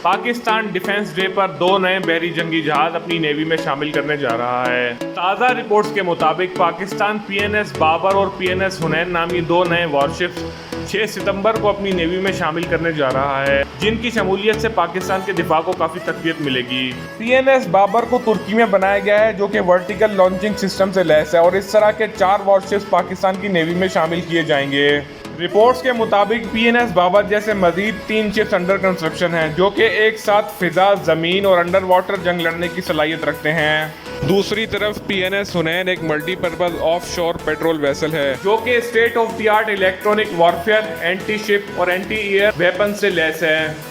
Pakistan defence day पर 2 नए बहरी जंगी जहाज अपनी नेवी में शामिल करने जा रहा है। ताज़ा रिपोर्ट्स के मुताबिक पाकिस्तान पीएनएस बाबर और पीएनएस हुनैन नामी 2 नए वॉरशिप्स 6 सितंबर को अपनी नेवी में शामिल करने जा रहा है, जिनकी शमूलियत से पाकिस्तान के दिफा को काफ़ी तकवीत मिलेगी। पीएनएस बाबर को तुर्की में बनाया गया है, जो कि वर्टिकल लॉन्चिंग सिस्टम से लैस है, और इस तरह के 4 वॉरशिप्स पाकिस्तान की नेवी में शामिल किए जाएंगे। रिपोर्ट्स के मुताबिक पीएनएस बाबर जैसे मजीद 3 शिप्स अंडर कंस्ट्रक्शन हैं, जो कि एक साथ फिजा, जमीन और अंडर वाटर जंग लड़ने की सलाहियत रखते हैं। दूसरी तरफ पीएनएस हुनैन एक मल्टीपर्पज ऑफशोर पेट्रोल वेसल है, जो कि state of the art electronic warfare, anti ship और एंटी एयर वेपन से लैस है।